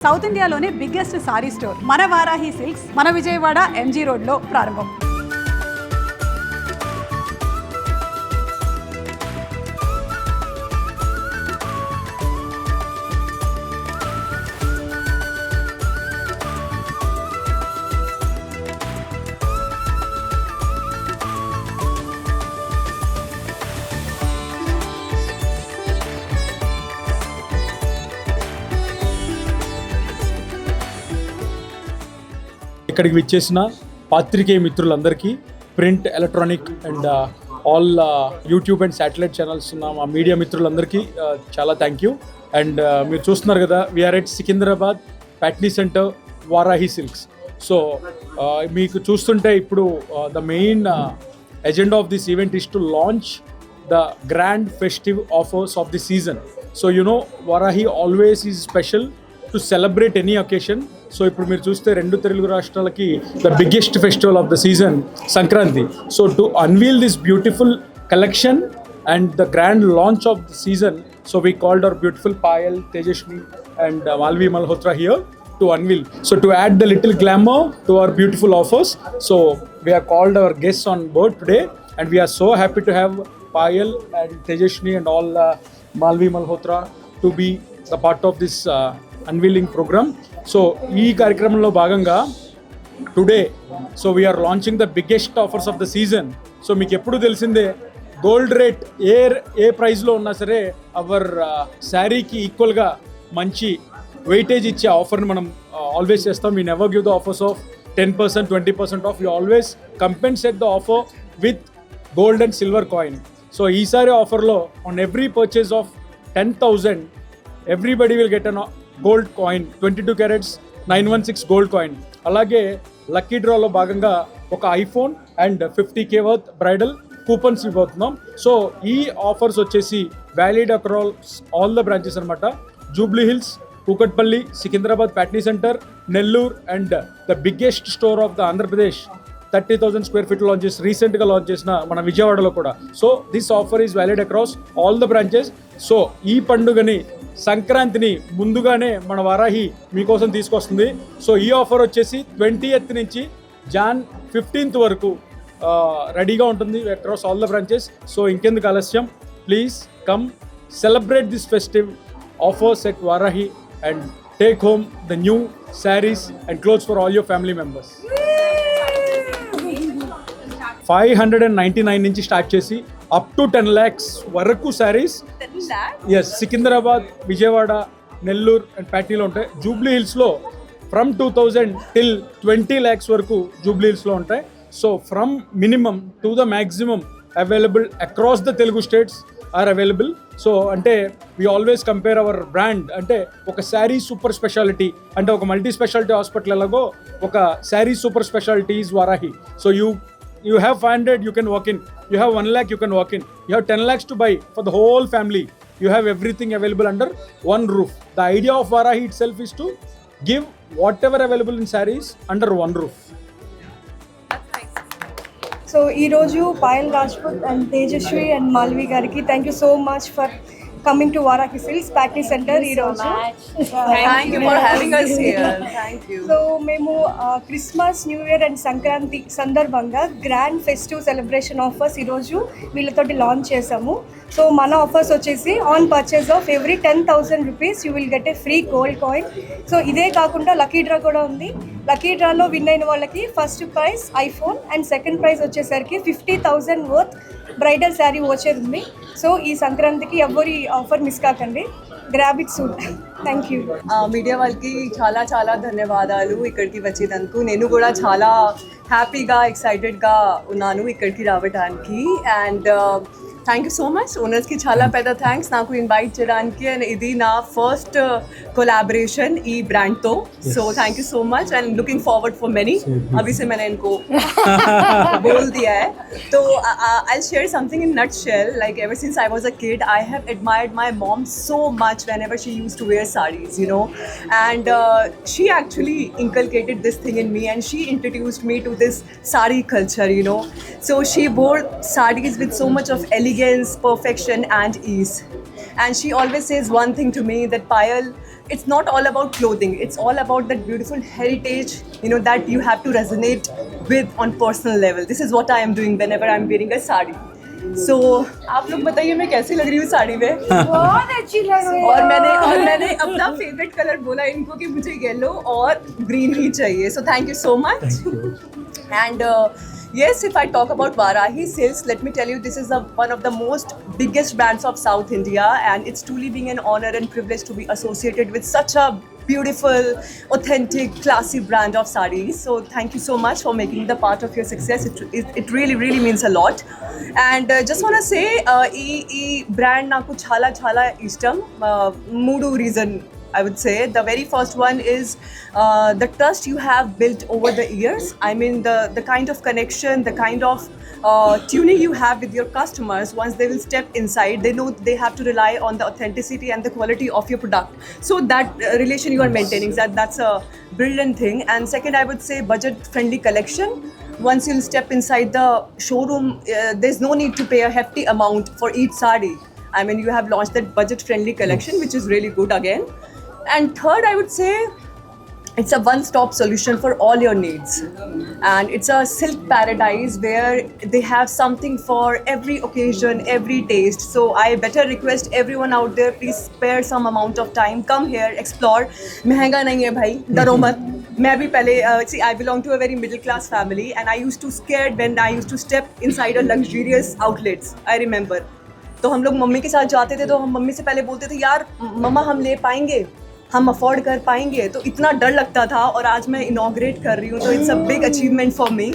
South ఇండియాలోనే biggest sorry store మన Varahi silks మన విజయవాడ ఎంజీ రోడ్లో ప్రారంభం. ఇక్కడికి విచ్చేసిన పాత్రికేయ మిత్రులందరికీ, print, electronic and all YouTube and satellite channels ఉన్న మా మీడియా మిత్రులందరికీ చాలా థ్యాంక్ యూ. అండ్ మీరు చూస్తున్నారు కదా, we are at Secunderabad Patny centre Varahi silks. So మీకు చూస్తుంటే ఇప్పుడు the main agenda of this event is to launch the grand festive offers of the season. So Varahi always is special to celebrate any occasion. So ఇప్పుడు మీరు చూస్తే రెండు తెలుగు రాష్ట్రాలకి the biggest festival of the season Sankranti. So to unveil this beautiful collection and the grand launch of the season, so we called our beautiful Payal, Tejashwi and Malvi Malhotra here to unveil. So to add the little glamour to our beautiful offers, so we have called our guests on board today and we are so happy to have Payal and Tejashwi and all Malvi Malhotra to be the part of this unveiling programme. So ఈ కార్యక్రమంలో భాగంగా today so we are launching the biggest offers of the season. So మీకు ఎప్పుడు తెలిసిందే, gold rate ఏ ప్రైస్లో ఉన్నా సరే hour శారీకి ఈక్వల్గా మంచి వెయిటేజ్ ఇచ్చే ఆఫర్ని మనం ఆల్వేస్ చేస్తాం. We never give the offers off 10%, 20% off. We always compensate the offer with gold and silver coin. So ఈసారి ఆఫర్లో on every purchase off 10,000 everybody will get an gold coin, 22 carats 916 gold coin. అలాగే lucky డ్రాలో భాగంగా ఒక iPhone and 50K worth bridal coupons ఇవ్వబోతున్నాం. So ఈ offers వచ్చేసి valid across all the branches అనమాట. Jubilee Hills, Kukatpally, Secunderabad Patny centre, Nellore and the biggest store of the Andhra Pradesh 30,000 square feet రీసెంట్గా launch చేసిన మన విజయవాడలో కూడా. So this offer is valid across all the branches. So ఈ పండుగని, సంక్రాంతిని ముందుగానే మన వారాహి మీకోసం తీసుకొస్తుంది. సో ఈ ఆఫర్ వచ్చేసి 20th నుంచి Jan 15th వరకు రెడీగా ఉంటుంది across all the branches. So ఇంకెందుకు ఆలస్యం, please come celebrate this festive offers at Varahi and take home the new saris and clothes for all your family members. 599 నుంచి స్టార్ట్ చేసి అప్ టు 10 lakhs వరకు saris. Yes, Secunderabad, Vijayawada, Nellore and ప్యాట్నీలో ఉంటాయి. Jubilee హిల్స్లో from 2000 till 20 lakhs వరకు Jubilee హిల్స్లో ఉంటాయి. So from minimum to the maximum available across the Telugu states are available. So అంటే we always compare our brand. అంటే ఒక శారీ సూపర్ స్పెషాలిటీ, అంటే ఒక మల్టీ స్పెషాలిటీ హాస్పిటల్ ఎలాగో ఒక sari super speciality is Varahi. So you have 500, you can walk in. You have 1 lakh, you can walk in. You have 10 lakhs to buy for the whole family. You have everything available under one roof. The idea of Vaarahi itself is to give whatever available in sarees under one roof. So ee roju Payal Rajput and Tejashwi and Malvi gariki, thank you so much for coming to Vaarahi Silks Patni Center ee roju. Thank you for having us here. Thank you. So మేము Christmas, new year and Sankranti సందర్భంగా grand festive celebration offers ఈరోజు వీళ్ళతోటి launch చేసాము. So మన offers వచ్చేసి on purchase of every 10,000 rupees you will get a free gold coin. So ఇదే కాకుండా lucky draw కూడా ఉంది. లక్కీ డ్రాలో విన్ అయిన వాళ్ళకి first prize iPhone and second prize వచ్చేసరికి 50,000 వర్త్ బ్రైడల్ శారీ వచ్చేది ఉంది. సో ఈ సంక్రాంతికి ఎవరి ఆఫర్ మిస్ కాకండి, grab it soon. Thank you. Media వాళ్ళకి చాలా చాలా ధన్యవాదాలు ఇక్కడికి వచ్చేందుకు. నేను కూడా చాలా హ్యాపీగా, ఎక్సైటెడ్గా ఉన్నాను ఇక్కడికి రావడానికి. And thank you so much ఓనర్స్కి చాలా పెద్ద థ్యాంక్స్ నాకు ఇన్వైట్ చేయడానికి. అండ్ ఇది నా ఫస్ట్ कोलैबोरेशन ई ब्रांड तो. So thank you so much and looking forward for many. अभी से मैंने इनको बोल दिया है. तो I'll share something in nutshell. Like ever since I was a kid, I have admired my mom so much whenever she used to wear sarees, and she actually inculcated this thing in me and she introduced me to this saree culture, So she wore sarees with so much of elegance, perfection and ease. And she always says one thing to me, that Payal, it's not all about clothing. It's all about that beautiful heritage, that you have to resonate with on personal level. This is what I am doing whenever I'm wearing a sari. So आप लोग बताइए मैं कैसी लग रही हूँ साड़ी में? बहुत अच्छी लग रही और मैंने अपना फेवरेट कलर बोला इनको कि मुझे येलो और ग्रीन ही चाहिए. So thank you so much. And yes, if I talk about Varahi Silks, let me tell you, this is one of the most biggest brands of South India, and it's truly being an honor and privilege to be associated with such a beautiful, authentic, classy brand of sarees. So thank you so much for making the part of your success. It really, really means a lot. And just want to say, ee brand naku chala ishtam, moodu reason. I would say the very first one is the trust you have built over the years. I mean the kind of connection, the kind of tuning you have with your customers. Once they will step inside, they know they have to rely on the authenticity and the quality of your product. So that relation you are maintaining, that's a brilliant thing. And second, I would say budget friendly collection. Once you'll step inside the showroom, there's no need to pay a hefty amount for each sari. I mean, you have launched that budget friendly collection, which is really good again. And third, I would say it's a one-stop solution for all your needs. And it's a silk paradise where they have something for every occasion, every taste. So I better request everyone out there, please spare some amount of time. Come here, explore. महंगा नहीं है भाई, डरो मत. मैं भी पहले see, I belong to a very middle class family, and I used to scared when I used to step inside a luxurious outlets. I remember. तो हम लोग मम्मी के साथ जाते थे, तो हम मम्मी से पहले बोलते थे, यार मम्मा हम ले पाएंगे, हम अफोर्ड कर पाएंगे. तो इतना डर लगता था, और आज मैं इनॉग्रेट कर रही हूँ, तो it's a big achievement for me.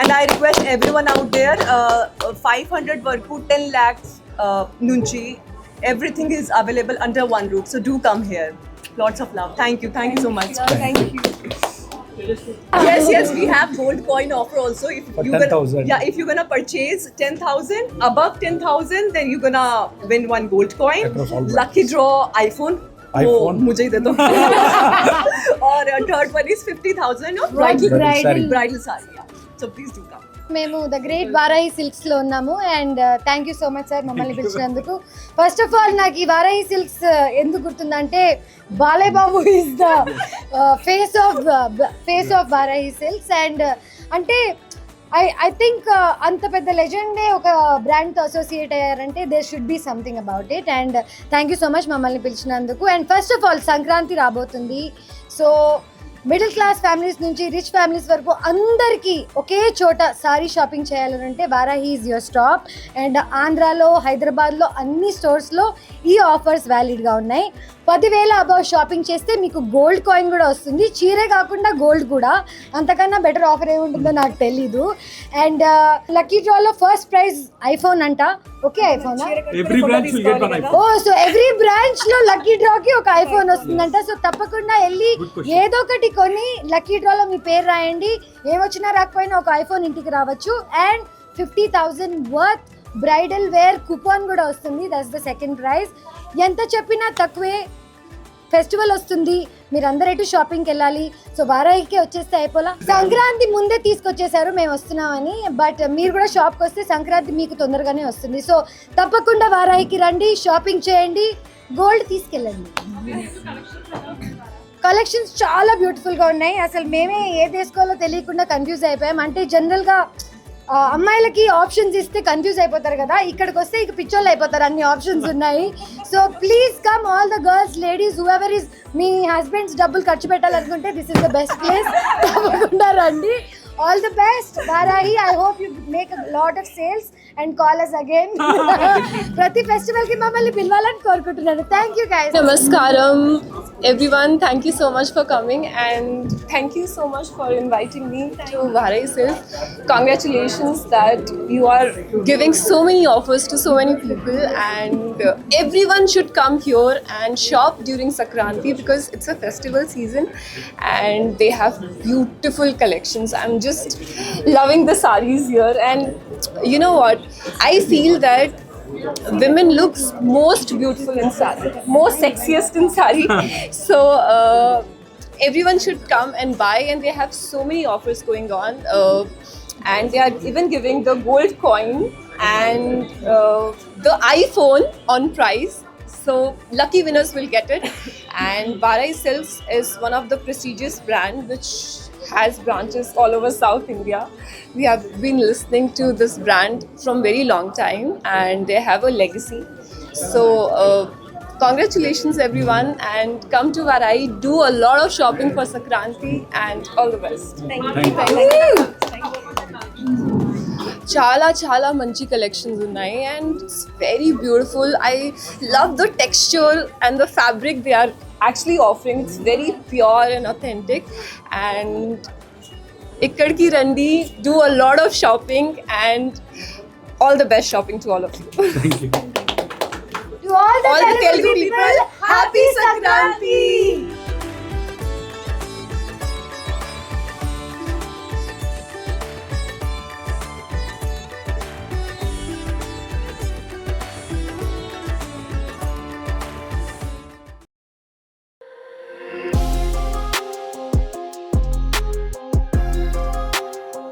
And I request everyone out there, 500 वर्कू, 10 lakhs nunchi, everything is available under one roof. So do come here. Lots of love. Thank you so much. Thank you. Yes, we have gold coin offer also. If For you 10,000. if you're gonna purchase 10,000, above 10,000, then you're gonna win one gold coin. Across all brands. Lucky draw iPhone. वो मुझे ही दे दो. और third one is 50,000 of bridal saree. So please do come. మేము the great Varahi సిల్క్స్లో ఉన్నాము and thank you so much sir మమ్మల్ని పిలిచినందుకు. First of all నాకు ఈ వారాహి సిల్క్స్ ఎందుకు గుర్తుందంటే Balayya Babu is the face of Varahi Silks. And అంటే ఐ థింక్ అంత పెద్ద లెజెండే ఒక బ్రాండ్తో అసోసియేట్ అయ్యారంటే there should be something about it. And thank you so much మమ్మల్ని పిలిచినందుకు. And first of all Sankranti రాబోతుంది. సో మిడిల్ క్లాస్ ఫ్యామిలీస్ నుంచి రిచ్ ఫ్యామిలీస్ వరకు అందరికీ ఒకే చోట సారీ షాపింగ్ చేయాలంటే Varahi is your stop. And ఆంధ్రాలో, హైదరాబాద్లో అన్ని స్టోర్స్లో ఈ ఆఫర్స్ వ్యాలిడ్గా ఉన్నాయి. 10,000 అబౌవ్ షాపింగ్ చేస్తే మీకు గోల్డ్ కాయిన్ కూడా వస్తుంది. చీరే కాకుండా గోల్డ్ కూడా. అంతకన్నా బెటర్ ఆఫర్ ఏముంటుందో నాకు తెలీదు. అండ్ లక్కీ డ్రాలో ఫస్ట్ ప్రైజ్ ఐఫోన్ అంట. ఓకే ఐఫోనా? సో ఎవ్రీ బ్రాంచ్ లో లక్కీ డ్రాకి ఒక ఐఫోన్ వస్తుందంట. సో తప్పకుండా వెళ్ళి ఏదో ఒకటి కొని లక్కీ డ్రాలో మీ పేరు రాయండి. ఏమొచ్చినా రాకపోయినా ఒక ఐఫోన్ ఇంటికి రావచ్చు. And 50,000 worth bridal wear coupon కూడా వస్తుంది. That's the second prize. ఎంత చెప్పినా తక్కువే. ఫెస్టివల్ వస్తుంది, మీరందరూ ఎటు షాపింగ్కి వెళ్ళాలి. సో వారాహికి వచ్చేస్తే అయిపోలా. సంక్రాంతి ముందే తీసుకొచ్చేసారు మేము వస్తున్నామని, బట్ మీరు కూడా షాప్కి వస్తే సంక్రాంతి మీకు తొందరగానే వస్తుంది. సో తప్పకుండా వారాహికి రండి, షాపింగ్ చేయండి, గోల్డ్ తీసుకెళ్ళండి. కలెక్షన్స్ చాలా బ్యూటిఫుల్గా ఉన్నాయి. అసలు మేమే ఏది వేసుకోవాలో తెలియకుండా కన్ఫ్యూజ్ అయిపోయాం. అంటే జనరల్గా అమ్మాయిలకి ఆప్షన్స్ ఇస్తే కన్ఫ్యూజ్ అయిపోతారు కదా, ఇక్కడికి వస్తే ఇక పిచ్చోళ్ళు అయిపోతారు, అన్ని ఆప్షన్స్ ఉన్నాయి. So please come all the girls, ladies, whoever is మీ హస్బెండ్స్ డబ్బులు ఖర్చు పెట్టాలనుకుంటే this is the best place. తప్పకుండా రండి. All the best Varahi. I hope you make a lot of sales and call us again. ప్రతి ఫెస్టివల్కి మమ్మల్ని పిలవాలని కోరుకుంటున్నాను. Thank you guys. Namaskaram everyone, thank you so much for coming and thank you so much for inviting me to Varahi Silks. Congratulations that you are giving so many offers to so many people, and everyone should come here and shop during Sankranti because it's a festival season and they have beautiful collections. I'm just loving the sarees here, and you know what, I feel that women looks most beautiful in sari, most sexiest in sari. So everyone should come and buy, and they have so many offers going on, and they are even giving the gold coin and the iPhone on price. So lucky winners will get it. And Varai Silks is one of the prestigious brand which has branches all over South India. We have been listening to this brand from very long time and they have a legacy. So congratulations everyone and come to Varai, do a lot of shopping for Sankranti and all the best. చాలా చాలా మంచి collections ఉన్నాయి and it's very beautiful. I love the texture and the fabric they are actually offering. It's very pure and authentic and ఇక్కడికి రండి, do a lot of shopping and all the best shopping to all of you. To all the All the Telugu Telugu people, people, happy Sankranti!